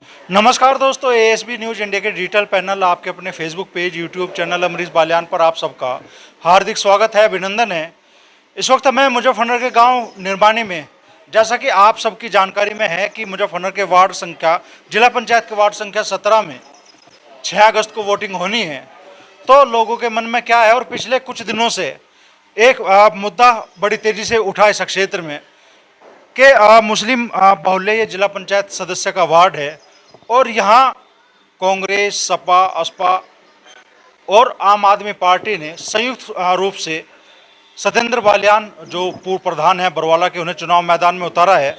नमस्कार दोस्तों, ASB news India के डिजिटल पैनल आपके अपने Facebook page, YouTube channel Amrish Balyan पर आप सबका हार्दिक स्वागत है, अभिनंदन है। इस वक्त मैं मुजफ्फरनगर के गांव निर्माणी में, जैसा कि आप सबकी जानकारी में है कि मुजफ्फरनगर के वार्ड संख्या, जिला पंचायत के वार्ड संख्या 17 में 6 अगस्त को वोटिंग होनी है। तो लोगों के मन में क्या है, और पिछले कुछ दिनों से एक मुद्दा बड़ी तेजी से उठा इस क्षेत्र में कि मुस्लिम बाहुल्य ये जिला पंचायत सदस्य का वार्ड है, और यहाँ कांग्रेस, सपा, असपा और आम आदमी पार्टी ने संयुक्त रूप से सत्येंद्र बालियान जो पूर्व प्रधान है बरवाला के, उन्हें चुनाव मैदान में उतारा है।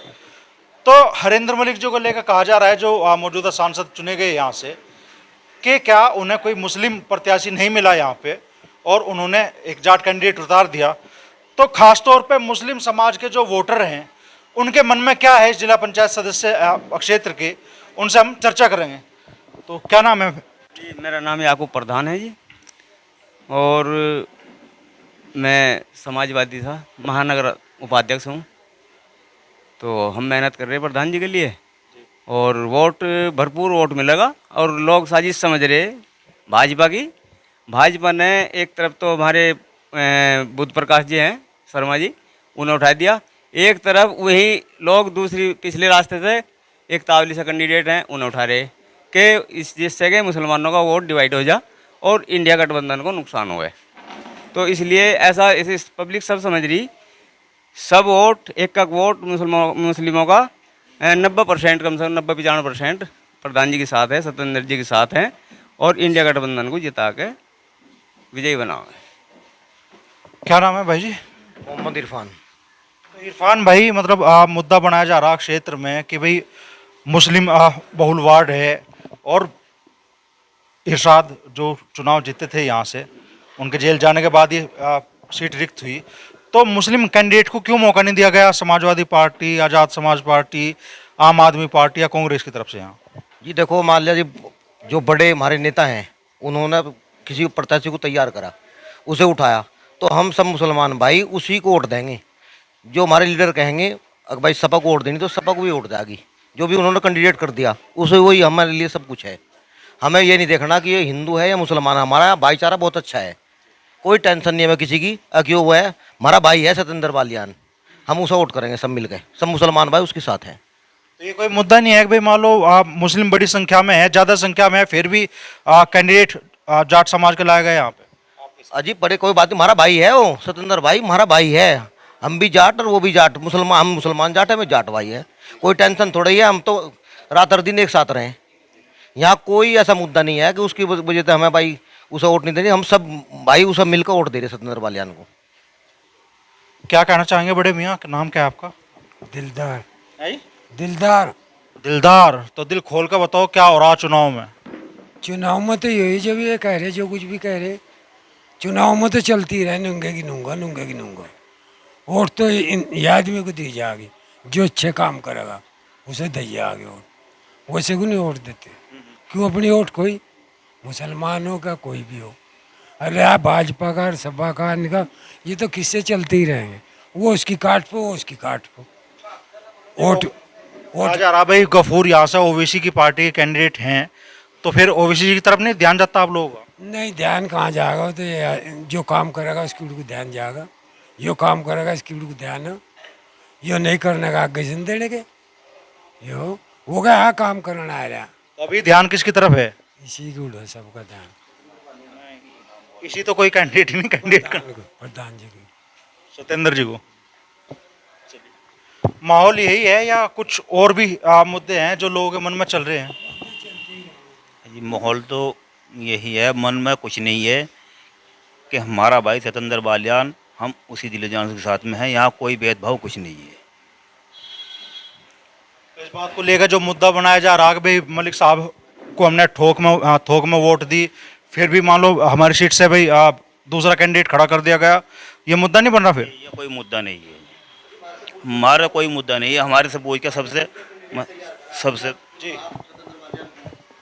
तो हरेंद्र मलिक जो को लेकर कहा जा रहा है, जो मौजूदा सांसद चुने गए यहाँ से, कि क्या उन्हें कोई मुस्लिम प्रत्याशी नहीं मिला यहाँ पे और उन्होंने एक जाट कैंडिडेट उतार दिया। तो खासतौर पे मुस्लिम समाज के जो वोटर हैं उनके मन में क्या है इस जिला पंचायत सदस्य क्षेत्र के, उनसे हम चर्चा करेंगे। तो क्या नाम है जी? मेरा नाम याकूब प्रधान है जी, और मैं समाजवादी था, महानगर उपाध्यक्ष हूँ। तो हम मेहनत कर रहे हैं प्रधान जी के लिए, और वोट भरपूर वोट मिलेगा। और लोग साजिश समझ रहे भाजपा की। भाजपा ने एक तरफ तो हमारे बुद्ध प्रकाश जी हैं, शर्मा जी, उन्हें उठा दिया। एक तरफ वही लोग दूसरी पिछले रास्ते से एक तावली से कैंडिडेट हैं, उन्हें उठा रहे कि जिससे कि मुसलमानों का वोट डिवाइड हो जा और इंडिया गठबंधन को नुकसान होए। तो इसलिए ऐसा इस पब्लिक सब समझ रही, सब वोट एक वोट मुस्लिमों का 90% कम से कम 90-95% प्रधान जी के साथ है, सत्येंद्र जी के साथ हैं, और इंडिया गठबंधन को जिता के विजयी बनाओ। क्या नाम है भाई जी? मोहम्मद इरफान। तो इरफान भाई, मतलब मुद्दा बनाया जा रहा क्षेत्र में कि भाई मुस्लिम बहुल वार्ड है, और इरशाद जो चुनाव जीते थे यहाँ से, उनके जेल जाने के बाद ये सीट रिक्त हुई। तो मुस्लिम कैंडिडेट को क्यों मौका नहीं दिया गया? समाजवादी पार्टी, आज़ाद समाज पार्टी, आम आदमी पार्टी या कांग्रेस की तरफ से यहाँ? जी देखो, मान लिया जी, जो बड़े हमारे नेता हैं उन्होंने किसी प्रत्याशी को तैयार करा, उसे उठाया, तो हम सब मुसलमान भाई उसी को वोट देंगे। जो हमारे लीडर कहेंगे अगर भाई सपा को वोट देनी तो सपा को भी वोट जाएगी। जो भी उन्होंने कैंडिडेट कर दिया उसे, वही हमारे लिए सब कुछ है। हमें ये नहीं देखना कि ये हिंदू है या मुसलमान है। हमारा भाईचारा बहुत अच्छा है, कोई टेंशन नहीं है किसी की। क्यों वो है, हमारा भाई है सत्येंद्र बालियान, हम उसे वोट करेंगे सब मिल के, सब मुसलमान भाई उसके साथ हैं। तो ये कोई मुद्दा नहीं है कि भाई मान लो मुस्लिम बड़ी संख्या में है, ज़्यादा संख्या में है, फिर भी कैंडिडेट जाट समाज के लाया गया यहाँ पे? अजीब बड़े कोई बात नहीं, हमारा भाई है वो सत्येंद्र भाई, हमारा भाई है। हम भी जाट और वो भी जाट, मुसलमान, हम मुसलमान जाट है, मैं जाट भाई है। कोई टेंशन थोड़ा ही है, हम तो रात और दिन एक साथ रहे। यहाँ कोई ऐसा मुद्दा नहीं है कि उसकी वजह से हमें भाई उसे वोट नहीं देनी। हम सब भाई उसे मिलकर वोट दे रहे सत्येंद्र बालियान को। क्या कहना चाहेंगे बड़े मियाँ? नाम क्या है आपका? दिलदार। है? दिलदार। दिलदार। तो दिल खोल कर बताओ, क्या हो रहा चुनाव में? चुनाव में तो यही जब ये कह रहे, जो कुछ भी कह रहे, चुनाव में तो चलती रहे, नूंगे की नूंगा, नूंगे की नूंगा। वोट तो ये आदमी को दी जाएगी जो अच्छे काम करेगा, उसे दी आगे वोट। वैसे को नहीं वोट देते। क्यों? अपनी वोट कोई मुसलमान हो का कोई भी हो, अरे आप भाजपा का, सपा का, इनका, ये तो किससे चलते ही रहेंगे। वो उसकी काट पे, वो उसकी काट पे। वोट कहा जा रहा भाई गफूर यहाँ से ओवैसी की पार्टी के कैंडिडेट हैं, तो फिर ओवैसी की तरफ नहीं ध्यान जाता आप लोगों का? नहीं, ध्यान कहाँ जाएगा? तो ये जो काम करेगा उसकी को ध्यान जाएगा, जो काम करेगा इसकी को ध्यान है। यो नहीं करने का आगे जिंदगी के, यो वो गया काम करना आ रहा, तो अभी ध्यान किसकी तरफ है? इसी को उड़ो सबका ध्यान। इसी तो कोई कैंडिडेट ही नहीं, कैंडिडेट का प्रधान जी की, सत्येंद्र जी को। माहौल यही है या कुछ और भी मुद्दे हैं जो लोगों के मन में चल रहे हैं? जी माहौल तो यही है, मन में कुछ नहीं है कि हमारा भाई सत्येंद्र बालियान, हम उसी दिल जान के साथ में हैं। यहाँ कोई भेदभाव कुछ नहीं है। इस बात को लेकर जो मुद्दा बनाया जा रहा है कि भाई मलिक साहब को हमने थोक में वोट दी, फिर भी मान लो हमारी सीट से भाई दूसरा कैंडिडेट खड़ा कर दिया गया, ये मुद्दा नहीं बन रहा? फिर ये कोई मुद्दा नहीं है, हमारा कोई मुद्दा नहीं है। हमारे से पूछ के सबसे जी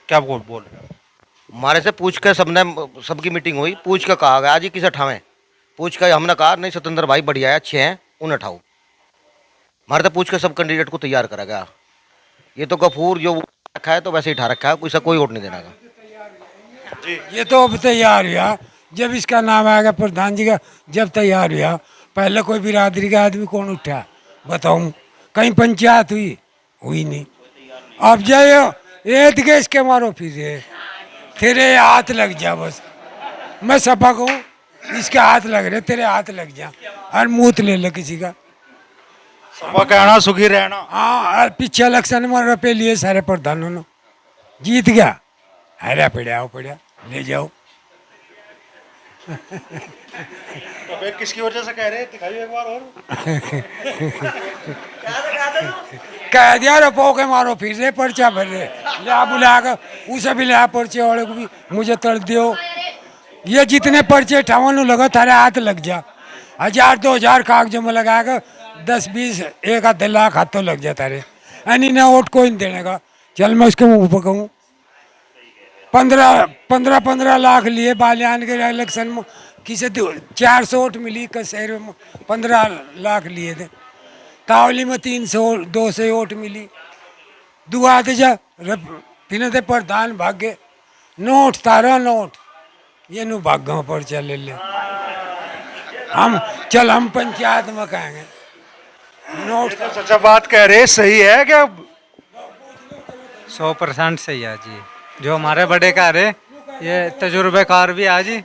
क्या बोल रहे हैं? हमारे से पूछ के सबने, सबकी मीटिंग हुई, पूछ के कहा गया जी किसे उठावें। पूछ के हमने कहा नहीं सत्येंद्र भाई बढ़िया है, अच्छे हैं, उन्हें उठाओ। हमारे तो पूछ के सब कैंडिडेट को तैयार करा गया। ये तो गफूर जो रखा है तो वैसे ही ठा रखा है, कोई वोट नहीं देना का। ये तो अब तैयार हुआ, जब इसका नाम आएगा प्रधान जी का, जब तैयार हुआ। पहले कोई बिरादरी का आदमी कौन उठा बताऊं? कहीं पंचायत हुई नहीं। अब जाओ एक गैस के मारो फिर तेरे हाथ लग जा, बस मैं सपा कहूँ इसके हाथ लग रहे, तेरे हाथ लग जा और मूत ले ले किसी का। सबका कहना सुखी रहना। हाँ, और पीछे इलेक्शन में रुपये लिए सारे प्रधानों ने, जीत गया, अरे पड़ा ले जाओ। तो भाई किसकी वजह से कह रहे हैं, दिखाइए एक बार और। कह दिया रपो के मारो फिर से पर्चा भर रहे, लिया बुला कर उसे भी लिया, पर्चे वाले को भी मुझे तड़ दियो। ये जितने पर्चे ठावन लगा थारे हाथ लग जा, 1000-2000 कागजों में लगाकर 10-20 एक आध लाख हाथों लग जाता रे। यानी ना वोट कोई नहीं देने का। चल मैं उसके मुंह पर कहूँ 15 लाख लिए बालियान के इलेक्शन में, किसी 400 वोट मिली, शहर में 15 लाख लिए थे। तावली में 300-200 वोट मिली। दुआ दे जा फिर थे प्रधान भाग्य नोट तारा नोट ये नु भाग्यों पर चले ले। हम पंचायत में कहेंगे नोट। अच्छा बात कह रहे हैं, सही है क्या? 100% सही है जी। जो हमारे बड़े कह रहे, ये तजुर्बेकार भी है जी,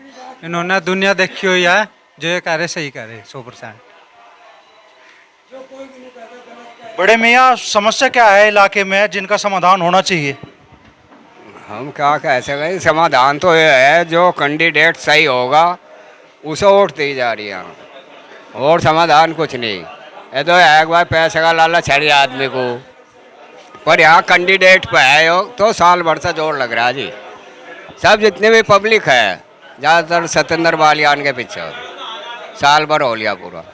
इन्होंने दुनिया देखी हुई है, जो ये कह रहे सही कह रहे 100%। बड़े मियाँ, समस्या क्या है इलाके में जिनका समाधान होना चाहिए? हम क्या कह सकें, समाधान तो ये है जो कैंडिडेट सही होगा उसे वोट दी जा रही है, और समाधान कुछ नहीं। ये तो एक बार पैसे का लालच है आदमी को, पर यहाँ कैंडिडेट पे है तो साल भर से जोर लग रहा है जी। सब जितने भी पब्लिक है ज़्यादातर सतेंद्र बालियान के पीछे, साल भर हो लिया पूरा।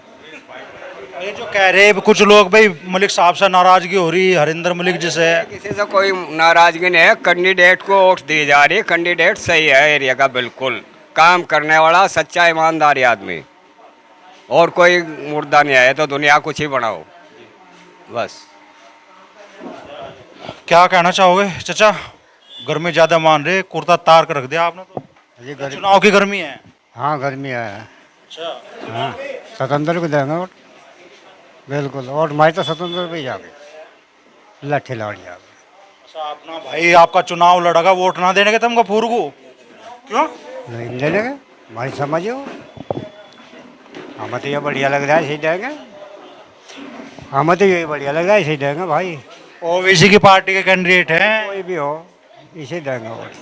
ये जो कह रहे हैं कुछ लोग, भाई मलिक साहब से नाराजगी हो रही, हरिंदर मलिक जिसे। किसी से कोई नाराजगी नहीं है, कैंडिडेट को वोट दी जा रही है। कैंडिडेट सही है एरिया का, बिल्कुल काम करने वाला सच्चा ईमानदारी आदमी, और कोई मुर्दा नहीं आया तो दुनिया कुछ ही बनाओ बस। क्या कहना चाहोगे चाचा? गर्मी ज़्यादा मान रहे, कुर्ता तार कर रख दिया आपने तो। ये चुनाव की गर्मी है। हाँ गर्मी है। अच्छा, हाँ स्वतंत्र को देंगे वोट, बिल्कुल। और मैं तो स्वतंत्र पे ही जाके लाठी लाड़ी जाके। अच्छा अपना भाई आपका चुनाव लड़ेगा, वोट ना देने के तुमको फूर को क्यों नहीं देने के भाई समझिए, हमें तो ये बढ़िया लग रहा है इसे देंगे, हमें तो यही बढ़िया लग रहा है इसे देंगे भाई। ओबीसी की पार्टी के कैंडिडेट हैं। कोई भी हो इसे देंगे वोट,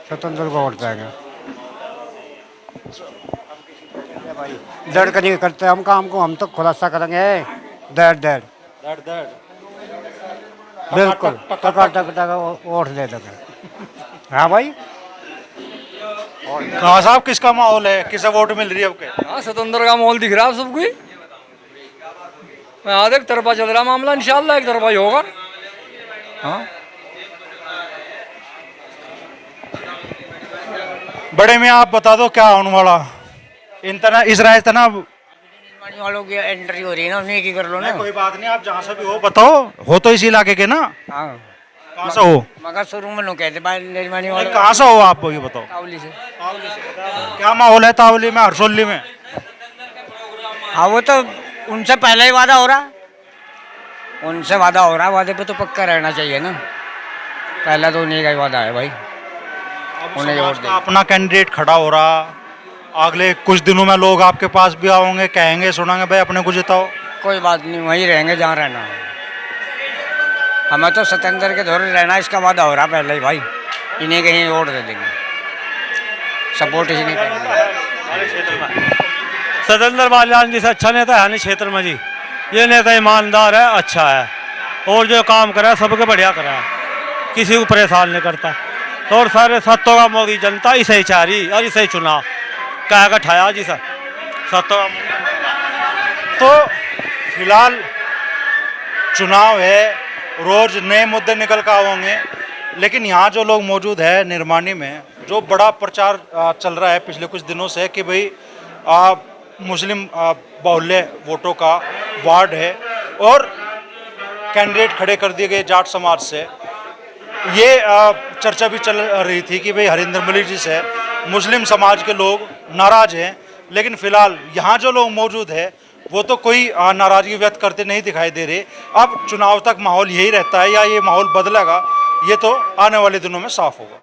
स्वतंत्र को वोट देंगे भाई। दर्द का नहीं करते हम काम को, हम तो खुलासा करेंगे दर्द बिल्कुल टका वोट दे देंगे। हाँ भाई। कहाँ साहब किसका माहौल है, किसे वोट मिल रही है आपके? हाँ स्वतंत्र का माहौल दिख रहा है सबको। मैं आधे एक तरफा चल रहा मामला, इंशाल्लाह एक तरफा ही होगा। हाँ बड़े में आप बता दो क्या होने वाला इस राय तना वालों की एंट्री हो रही है ना, उन्हीं की कर लो ना। कोई बात नहीं, आप जहाँ से भी हो बताओ, हो तो इसी इलाके के ना? हाँ कहाँ से हो? मगर शुरू में लोग कहते निर्माणी वाले कहाँ से हो आप, ये बताओ। तावली से। क्या माहौल है तावली में, हरसोली में? हाँ वो तो उनसे पहले ही वादा हो रहा, उनसे वादा हो रहा, वादे पे तो पक्का रहना चाहिए ना। पहला तो उन्हीं का ही वादा है भाई, उन्हें वोट दे। अपना कैंडिडेट खड़ा हो रहा, अगले कुछ दिनों में लोग आपके पास भी आओगे, कहेंगे सुनाएंगे भाई अपने को जिताओ। कोई बात नहीं, वहीं रहेंगे जहाँ रहना है। हमें तो स्वतंत्र के दौरे रहना, इसका वादा हो रहा पहले ही भाई, इन्हीं के ही वोट दे देंगे, सपोर्ट ही नहीं करेंगे। सतेंद्र बालियान जी से अच्छा नेता है नहीं क्षेत्र में जी। ये नेता ईमानदार है, अच्छा है, और जो काम करा है सबके बढ़िया करा है, किसी को परेशान नहीं करता। तो और सारे सत्तों का मोदी जनता इसे ही चाह रही और इसे ही चुना, कहा का ठाया जी सर सत्तों का। तो फिलहाल चुनाव है, रोज नए मुद्दे निकल कर होंगे, लेकिन यहाँ जो लोग मौजूद है निर्माणी में, जो बड़ा प्रचार चल रहा है पिछले कुछ दिनों से कि भाई मुस्लिम बाहुल्य वोटों का वार्ड है और कैंडिडेट खड़े कर दिए गए जाट समाज से, ये चर्चा भी चल रही थी कि भाई हरिंदर मलिक जी से मुस्लिम समाज के लोग नाराज हैं, लेकिन फिलहाल यहाँ जो लोग मौजूद है वो तो कोई नाराजगी व्यक्त करते नहीं दिखाई दे रहे। अब चुनाव तक माहौल यही रहता है या ये माहौल बदलेगा, ये तो आने वाले दिनों में साफ होगा।